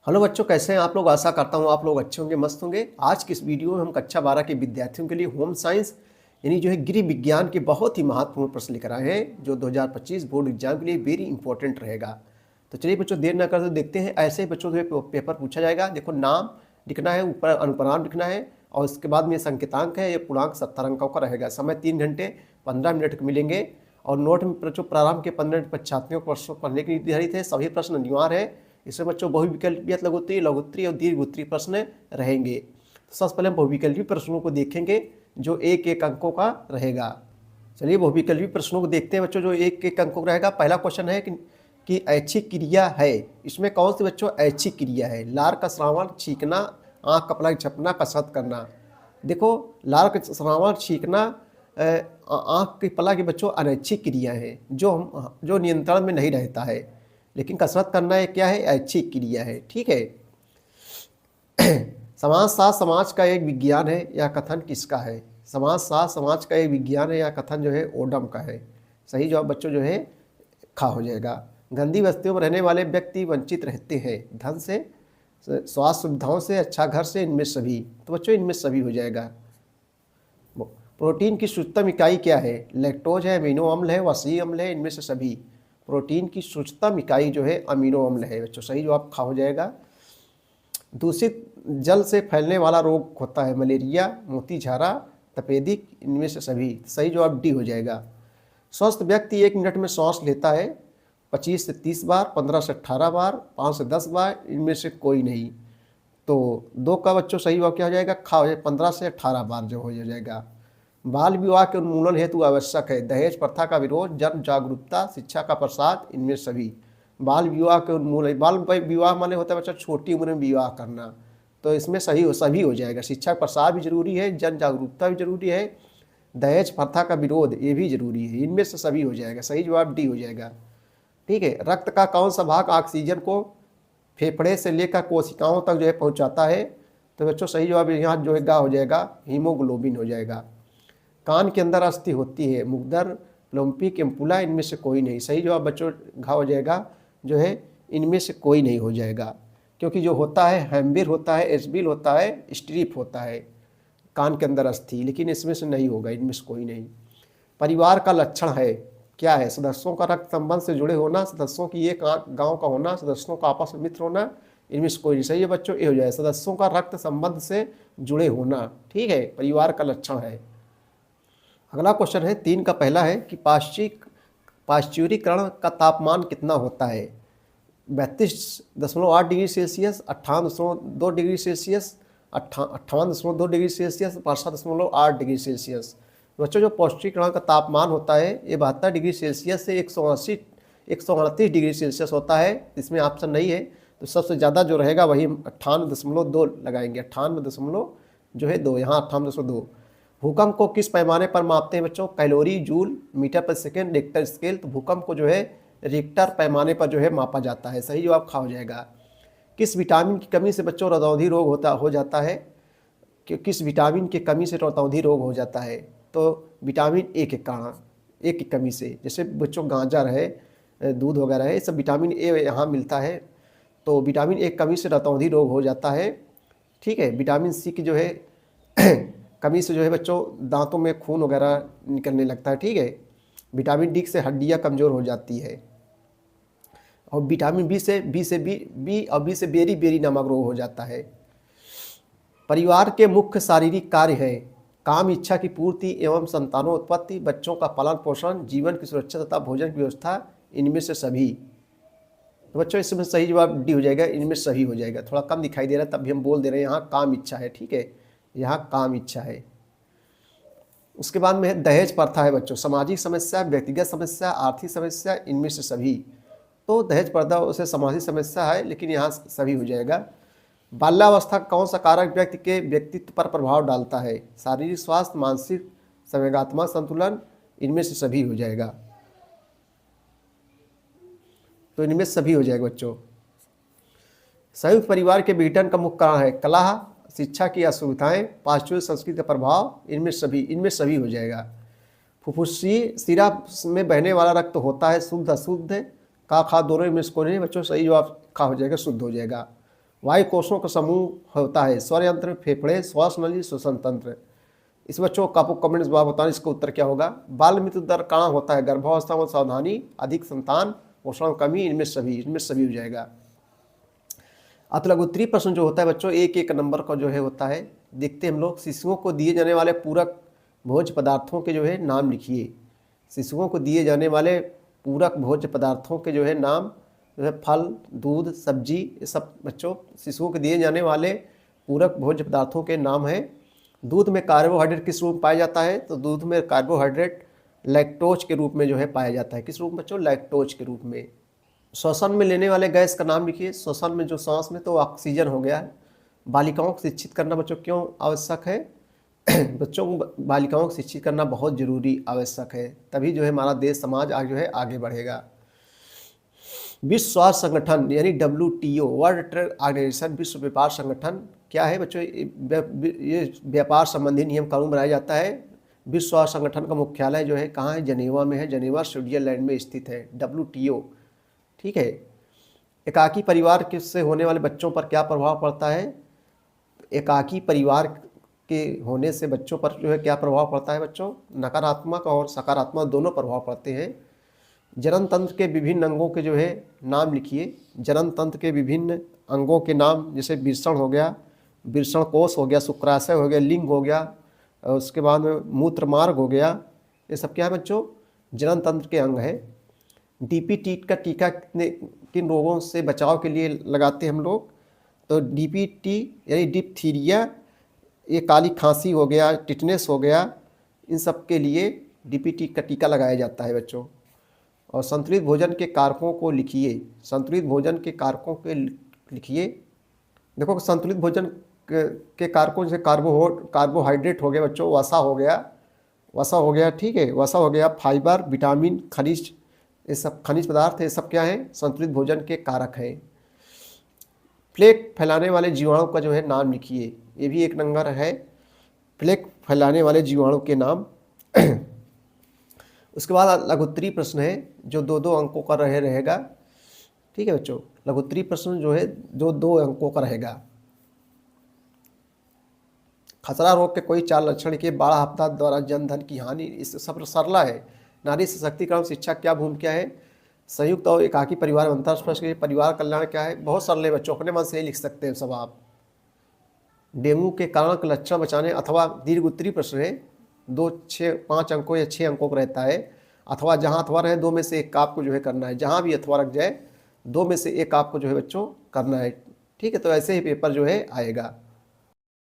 Hello बच्चों, कैसे हैं आप लोग। आशा करता हूँ आप लोग अच्छे होंगे, मस्त होंगे। आज की इस वीडियो में हम कक्षा 12 के विद्यार्थियों के लिए होम साइंस यानी जो है गृह विज्ञान के बहुत ही महत्वपूर्ण प्रश्न लेकर आए हैं, जो 2025 बोर्ड एग्जाम के लिए वेरी इंपॉर्टेंट रहेगा। तो चलिए बच्चों, देर न करते देखते हैं। ऐसे ही बच्चों से पेपर पूछा जाएगा। देखो, नाम लिखना है, ऊपर अनुपनाम लिखना है और उसके बाद में संकेतांक है। ये पूर्णांक 70 अंकों का रहेगा। समय 3 घंटे 15 मिनट मिलेंगे और नोट में बच्चों प्रारंभ के 15 मिनट छात्रों को प्रश्न पढ़ने के निर्धारित है। सभी प्रश्न अनिवार्य है। इसमें बच्चों बहुविकल्पीय, लघुत्तरीय, लघुत्तरीय और दीर्घोत्तरीय प्रश्न रहेंगे। तो सबसे पहले हम बहुविकल्पीय प्रश्नों को देखेंगे जो एक एक अंकों का रहेगा। चलिए बहुविकल्पीय प्रश्नों को देखते हैं बच्चों, जो एक एक अंकों का रहेगा। पहला क्वेश्चन है कि ऐच्छिक क्रिया है। इसमें कौन सी बच्चों ऐच्छिक क्रिया है? लार का श्रावण, छींकना, आँख कपड़ा झपना, कसरत करना। देखो, लार का श्रावण, छींकना, आँख की पलक के बच्चों अनैच्छिक क्रिया है, जो नियंत्रण में नहीं रहता है। लेकिन कसरत करना है क्या है? ऐच्छिक क्रिया है। ठीक है। समाजशास्त्र समाज का एक विज्ञान है, यह कथन किसका है? समाजशास्त्र समाज का एक विज्ञान है, यह कथन जो है ओडम का है। सही जवाब बच्चों जो है खा हो जाएगा। गंदी बस्तियों में रहने वाले व्यक्ति वंचित रहते हैं धन से, स्वास्थ्य सुविधाओं से, अच्छा घर से, इनमें सभी। तो बच्चों इनमें सभी हो जाएगा। प्रोटीन की सूक्ष्मतम इकाई क्या है? लैक्टोज है, अमीनो अम्ल है, वसी अम्ल है, इनमें से सभी। प्रोटीन की सूक्ष्मतम इकाई जो है अमीनो अम्ल है बच्चों। सही जवाब खा हो जाएगा। दूषित जल से फैलने वाला रोग होता है मलेरिया, मोतीझारा, तपेदिक, इनमें से सभी। सही जवाब डी हो जाएगा। स्वस्थ व्यक्ति 1 मिनट में सांस लेता है 25 से 30 बार, 15 से 18 बार, 5 से 10 बार, इनमें से कोई नहीं। तो 2 का बच्चों सही जवाब क्या हो जाएगा? खा हो जाएगा। 15 से 18 बार जो हो जाएगा। बाल विवाह के उन्मूलन हेतु आवश्यक है दहेज प्रथा का विरोध, जन जागरूकता, शिक्षा का प्रसार, इनमें सभी। बाल विवाह के उन्मूलन, बाल विवाह माने होता है बच्चा छोटी उम्र में विवाह करना, तो इसमें सभी हो जाएगा। शिक्षा का प्रसार भी जरूरी है, जन जागरूकता भी जरूरी है, दहेज प्रथा का विरोध ये भी जरूरी है, इनमें से सभी हो जाएगा। सही जवाब डी हो जाएगा। ठीक है। रक्त का कौन सा भाग ऑक्सीजन को फेफड़े से लेकर कोशिकाओं तक जो है पहुँचाता है? तो बच्चों सही जवाब यहाँ जो है गा हो जाएगा, हीमोग्लोबिन हो जाएगा। कान के अंदर अस्थि होती है मुगदर, प्लोम्पिक, एम्पुला, इनमें से कोई नहीं। सही जवाब बच्चों घा हो जाएगा, जो है इनमें से कोई नहीं हो जाएगा। क्योंकि जो होता है हैम्बिर होता है, एस्बिल होता है, स्ट्रिप होता है कान के अंदर अस्थि, लेकिन इसमें से नहीं होगा, इनमें से कोई नहीं। परिवार का लक्षण है क्या है? सदस्यों का रक्त संबंध से जुड़े होना, सदस्यों की एक गांव का होना, सदस्यों का आपस में मित्र होना, इनमें से कोई नहीं। सही है बच्चों, ये हो जाए सदस्यों का रक्त संबंध से जुड़े होना। ठीक है, परिवार का लक्षण है। अगला क्वेश्चन है 3 का पहला है कि पाश्चुरीकरण का तापमान कितना होता है? 32.8 degree Celsius, 58.2 degree Celsius, 58.2 degree Celsius, 62.8 degree Celsius. बच्चों जो पौष्टिकरण का तापमान होता है ये 72 डिग्री सेल्सियस से 138 डिग्री सेल्सियस होता है। इसमें ऑप्शन नहीं है, तो सबसे ज़्यादा जो रहेगा वही 98.2 लगाएंगे। 98.2 यहाँ 98.2। भूकंप को किस पैमाने पर मापते हैं बच्चों? कैलोरी, जूल, मीटर पर सेकेंड, रिक्टर स्केल। तो भूकंप को जो है रिक्टर पैमाने पर जो है मापा जाता है। सही जवाब खा हो जाएगा। किस विटामिन की कमी से बच्चों रतौंधी रोग हो जाता है? कि किस विटामिन की कमी से रतौंधी रोग हो जाता है? तो विटामिन ए के कारण, ए की कमी से। जैसे बच्चों गाजर है, दूध वगैरह है, ये सब विटामिन ए यहाँ मिलता है, तो विटामिन ए की कमी से रतौंधी रोग हो जाता है। ठीक है। विटामिन सी की जो है कमी से जो है बच्चों दांतों में खून वगैरह निकलने लगता है। ठीक है। विटामिन डी से हड्डियां कमज़ोर हो जाती है। और विटामिन बी से बेरी बेरी नामक रोग हो जाता है। परिवार के मुख्य शारीरिक कार्य है काम, इच्छा की पूर्ति एवं संतानोत्पत्ति, बच्चों का पालन पोषण, जीवन की सुरक्षा तथा भोजन की व्यवस्था, इनमें से सभी। तो बच्चों इसमें सही जवाब डी हो जाएगा, इनमें सभी हो जाएगा। थोड़ा कम दिखाई दे रहा है तब भी हम बोल दे रहे हैं, यहाँ काम इच्छा है। ठीक है, यहाँ काम इच्छा है। उसके बाद में दहेज प्रथा है बच्चों, सामाजिक समस्या, व्यक्तिगत समस्या, आर्थिक समस्या, इनमें से सभी। तो दहेज प्रथा उसे सामाजिक समस्या है, लेकिन यहाँ सभी हो जाएगा। बाल्यावस्था कौन सा कारक व्यक्ति के व्यक्तित्व पर प्रभाव डालता है? शारीरिक स्वास्थ्य, मानसिक संवेगात्मक संतुलन, इनमें से सभी हो जाएगा। तो इनमें सभी हो जाएगा बच्चों। संयुक्त परिवार के विघटन का मुख्य कारण है कलह, शिक्षा की असुविधाएं, पाश्चात्य संस्कृति का प्रभाव, इनमें सभी हो जाएगा। फुफ्फुसी सिरा में बहने वाला रक्त होता है शुद्ध अशुद्ध, का खा दोनों में से कोई नहीं बच्चों। सही जवाब खा हो जाएगा, शुद्ध हो जाएगा। वायु कोषों का समूह होता है, स्वर यंत्र, फेफड़े, श्वास नली, श्वसन तंत्र। इस बच्चों को आपको कमेंट जवाब बताना इसका उत्तर क्या होगा। बाल मृत्यु दर कहाँ होता है, गर्भावस्था में सावधानी, अधिक संतान, पोषण कमी, इनमें सभी हो जाएगा। अतुलगोत्री प्रश्न जो होता है बच्चों, एक एक नंबर का जो है होता है। देखते हैं हम लोग, शिशुओं को दिए जाने वाले पूरक भोज्य पदार्थों के जो है नाम लिखिए। शिशुओं को दिए जाने वाले पूरक भोज्य पदार्थों के जो है नाम, जो है फल, दूध, सब्जी, ये सब बच्चों शिशुओं को दिए जाने वाले पूरक भोज्य पदार्थों के नाम हैं। दूध में कार्बोहाइड्रेट किस रूप में पाया जाता है, तो दूध में कार्बोहाइड्रेट लैक्टोज के रूप में जो है पाया जाता है। किस रूप में बच्चों, लैक्टोज के रूप में। श्वसन में लेने वाले गैस का नाम लिखिए। श्वसन में जो सांस में, तो ऑक्सीजन हो गया। बालिकाओं को शिक्षित करना बच्चों क्यों आवश्यक है बच्चों को बालिकाओं को शिक्षित करना बहुत जरूरी आवश्यक है, तभी जो है हमारा देश समाज आज जो है आगे बढ़ेगा। विश्व स्वास्थ्य संगठन यानी WTO, वर्ल्ड ट्रेड ऑर्गेनाइजेशन, विश्व व्यापार संगठन क्या है बच्चों, ये व्यापार संबंधी नियम कानून बनाया जाता है। विश्व स्वास्थ्य संगठन का मुख्यालय जो है कहाँ है, जनेवा में है। जनेवा स्विट्जरलैंड में स्थित है WTO। ठीक है। एकाकी परिवार से होने वाले बच्चों पर क्या प्रभाव पड़ता है, एकाकी परिवार के होने से बच्चों पर जो है क्या प्रभाव पड़ता है बच्चों, नकारात्मक और सकारात्मक दोनों प्रभाव पड़ते हैं। जनन तंत्र के विभिन्न अंगों के जो है नाम लिखिए। जनन तंत्र के विभिन्न अंगों के नाम, जैसे वृषण हो गया, वृषण कोश हो गया, शुक्राशय हो गया, लिंग हो गया, और उसके बाद में मूत्र मार्ग हो गया। ये सब क्या है बच्चों, जनन तंत्र के अंग है। DPT का टीका किन रोगों से बचाव के लिए लगाते हैं हम लोग, तो DPT यानी डिप्थीरिया, ये काली खांसी हो गया, टिटनेस हो गया, इन सब के लिए DPT का टीका लगाया जाता है बच्चों। और संतुलित भोजन के कारकों को लिखिए। संतुलित भोजन के कारकों के लिखिए। देखो संतुलित भोजन के कारकों जैसे कार्बोहाइड्रेट हो गया बच्चों, वसा हो गया, ठीक है, वसा हो गया, फाइबर, विटामिन, खनिज, ये सब खनिज पदार्थ, ये सब क्या है, संतुलित भोजन के कारक है। प्लेग फैलाने वाले जीवाणु का जो है नाम लिखिए। ये भी एक नंबर है, प्लेग फैलाने वाले जीवाणु के नाम। उसके बाद लघुत्तरी प्रश्न है जो 2-2 अंकों का रहेगा। ठीक है बच्चों, लघुत्तरी प्रश्न जो है जो 2 अंकों का रहेगा। खसरा रोग के कोई 4 लक्षण के, 12 हफ्ता द्वारा जनधन की हानि, इस सब सरला है। नारी सशक्तिकरण शिक्षा क्या भूमिका है, संयुक्त और एकाकी परिवार में अंतर स्पष्ट, परिवार कल्याण क्या है, बहुत सरल है बच्चों, अपने मन से ही लिख सकते हैं सब आप। डेंगू के कारण के लक्षण बचाने, अथवा दीर्घ उत्तरी प्रश्न है, 2, 6, 5 अंकों या 6 अंकों का रहता है। अथवा जहाँ अथवा रहे 2 में से एक आपको जो है करना है, जहाँ भी अथवा रख जाए 2 में से एक आपको जो है बच्चों करना है। ठीक है, तो ऐसे ही पेपर जो है आएगा।